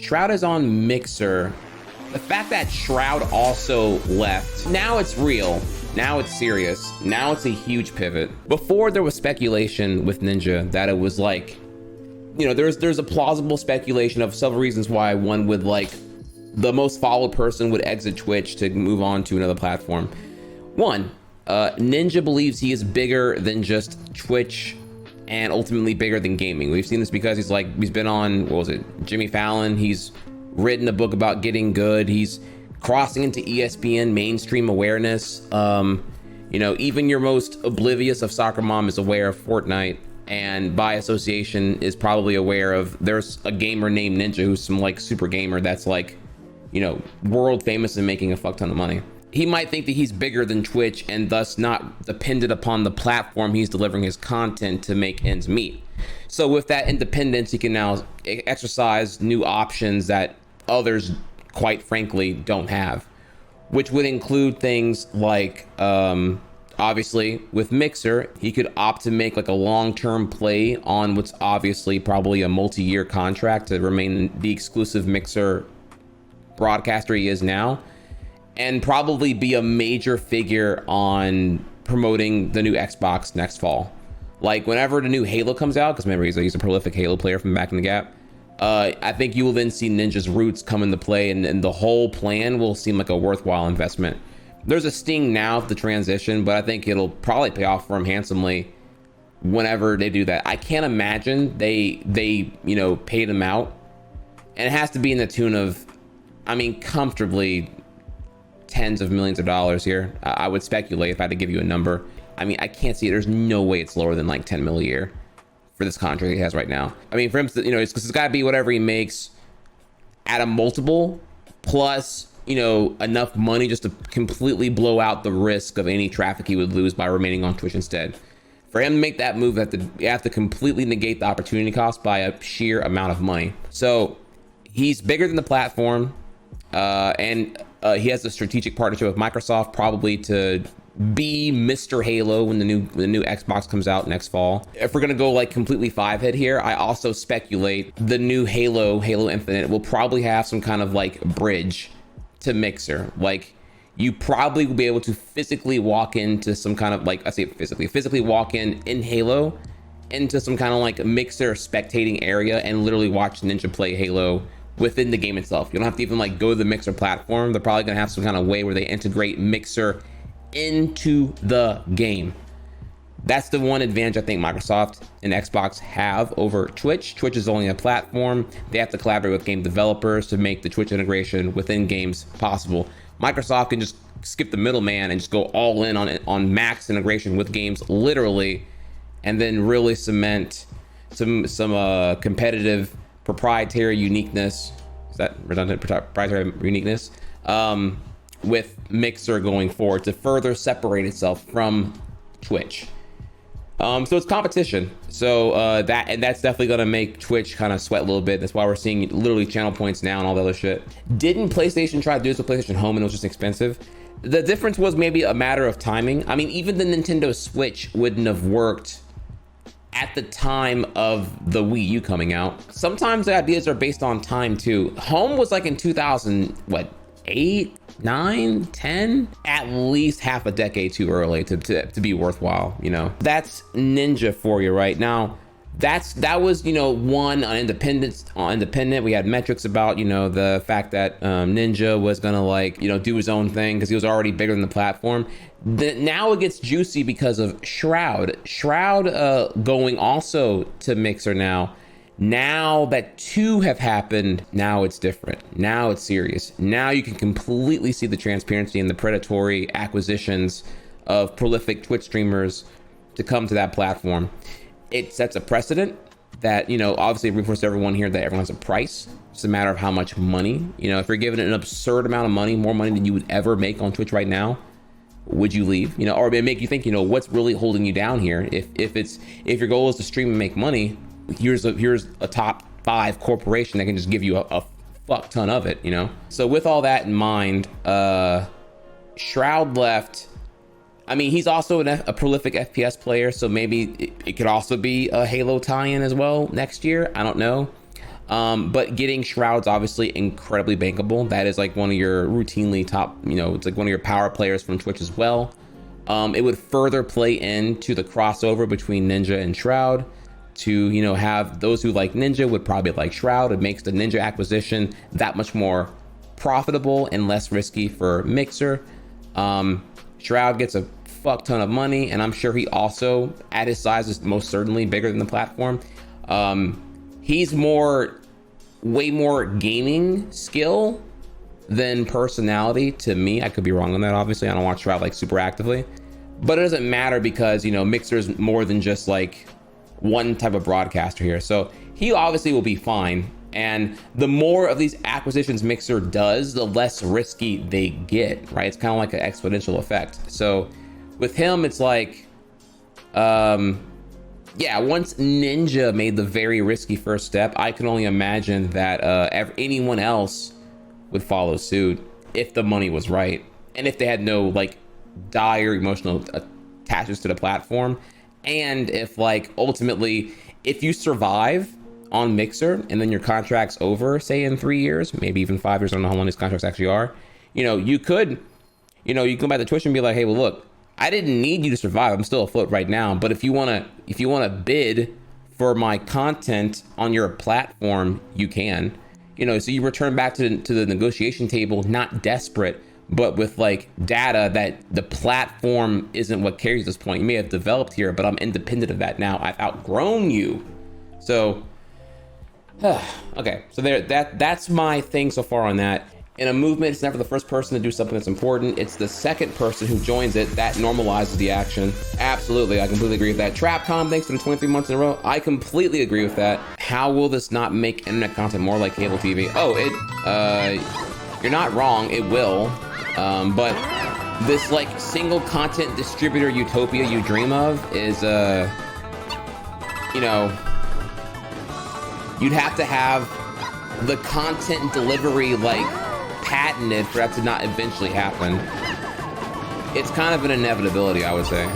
Shroud is on Mixer. The fact that Shroud also left, now it's real. Now it's serious. Now it's a huge pivot. Before there was speculation with Ninja that it was like, you know, there's a plausible speculation of several reasons why one would like the most followed person would exit Twitch to move on to another platform. One, Ninja believes he is bigger than just Twitch and ultimately bigger than gaming. We've seen this because he's been on, what was it, Jimmy Fallon. He's written a book about getting good. He's crossing into ESPN mainstream awareness. You know, even your most oblivious of soccer mom is aware of Fortnite, and by association is probably aware of, there's a gamer named Ninja who's some like super gamer that's like, you know, world famous and making a fuck ton of money. He might think that he's bigger than Twitch and thus not dependent upon the platform he's delivering his content to make ends meet. So with that independence, he can now exercise new options that others, quite frankly, don't have, which would include things like, obviously with Mixer, he could opt to make like a long-term play on what's obviously probably a multi-year contract to remain the exclusive Mixer broadcaster he is now, and probably be a major figure on promoting the new Xbox next fall. Like whenever the new Halo comes out, because remember he's a prolific Halo player from back in the gap, I think you will then see Ninja's roots come into play, and the whole plan will seem like a worthwhile investment. There's a sting now of the transition, but I think it'll probably pay off for him handsomely whenever they do that. I can't imagine they you know, paid him out, and it has to be in the tune of, I mean, comfortably tens of millions of dollars here. I would speculate if I had to give you a number. I mean, I can't see it. There's no way it's lower than like 10 mil a year for this contract he has right now. I mean, for him, you know, it's got to be whatever he makes at a multiple plus, you know, enough money just to completely blow out the risk of any traffic he would lose by remaining on Twitch instead. For him to make that move, you have to completely negate the opportunity cost by a sheer amount of money. So he's bigger than the platform, and he has a strategic partnership with Microsoft, probably to be Mr. Halo when the new Xbox comes out next fall. If we're gonna go like completely five head here, I also speculate the new Halo Infinite will probably have some kind of like bridge to Mixer. Like you probably will be able to physically walk into some kind of like, I say physically walk in Halo into some kind of like Mixer spectating area and literally watch Ninja play Halo within the game itself. You don't have to even like go to the Mixer platform. They're probably gonna have some kind of way where they integrate Mixer into the game. That's the one advantage I think Microsoft and Xbox have over Twitch. Twitch is only a platform. They have to collaborate with game developers to make the Twitch integration within games possible. Microsoft can just skip the middleman and just go all in on max integration with games literally, and then really cement some competitive proprietary uniqueness. Is that redundant? Proprietary uniqueness with Mixer going forward to further separate itself from Twitch. So it's competition. So that's definitely gonna make Twitch kind of sweat a little bit. That's why we're seeing literally channel points now and all the other shit. Didn't PlayStation try to do this with PlayStation Home and it was just expensive? The difference was maybe a matter of timing. I mean, even the Nintendo Switch wouldn't have worked at the time of the Wii U coming out. Sometimes the ideas are based on time too. Home was like in 2000, what, 8, 9, 10, at least half a decade too early to be worthwhile, you know. That's Ninja for you right now. That was, you know, one on independent. We had metrics about, you know, the fact that Ninja was gonna like, you know, do his own thing because he was already bigger than the platform. Now it gets juicy because of Shroud going also to Mixer now. Now that two have happened, now it's different. Now it's serious. Now you can completely see the transparency and the predatory acquisitions of prolific Twitch streamers to come to that platform. It sets a precedent that, you know, obviously reinforces everyone here that everyone has a price. It's a matter of how much money. You know, if you're given an absurd amount of money, more money than you would ever make on Twitch right now, would you leave? You know, or it make you think, you know, what's really holding you down here? If your goal is to stream and make money, here's a top 5 corporation that can just give you a fuck ton of it, you know? So with all that in mind, Shroud left. I mean, he's also a prolific FPS player, so maybe it could also be a Halo tie-in as well next year. I don't know. But getting Shroud's obviously incredibly bankable. That is like one of your routinely top, it's like one of your power players from Twitch as well. It would further play into the crossover between Ninja and Shroud to, have those who like Ninja would probably like Shroud. It makes the Ninja acquisition that much more profitable and less risky for Mixer. Shroud gets a fuck ton of money, and I'm sure he also, at his size, is most certainly bigger than the platform. He's way more gaming skill than personality to me. I could be wrong on that, obviously. I don't watch Shroud like super actively, but it doesn't matter because, Mixer's more than just like one type of broadcaster here. So he obviously will be fine. And the more of these acquisitions Mixer does, the less risky they get, right? It's kind of like an exponential effect. So with him, it's like, once Ninja made the very risky first step, I can only imagine that anyone else would follow suit if the money was right. And if they had no like dire emotional attachments to the platform. And if like, ultimately, if you survive on Mixer and then your contract's over, say in 3 years, maybe even 5 years, I don't know how long these contracts actually are, you could go back to Twitch and be like, hey, well, look, I didn't need you to survive. I'm still afloat right now. But if you wanna bid for my content on your platform, you can. So you return back to the negotiation table, not desperate, but with like data that the platform isn't what carries this point. You may have developed here, but I'm independent of that now. I've outgrown you. So okay, so that's my thing so far on that. In a movement, it's never the first person to do something that's important. It's the second person who joins it that normalizes the action. Absolutely, I completely agree with that. Trapcom, thanks for the 23 months in a row. I completely agree with that. How will this not make internet content more like cable TV? Oh, you're not wrong, it will. But this like single content distributor utopia you dream of is, you'd have to have the content delivery like patented for that to not eventually happen. It's kind of an inevitability, I would say.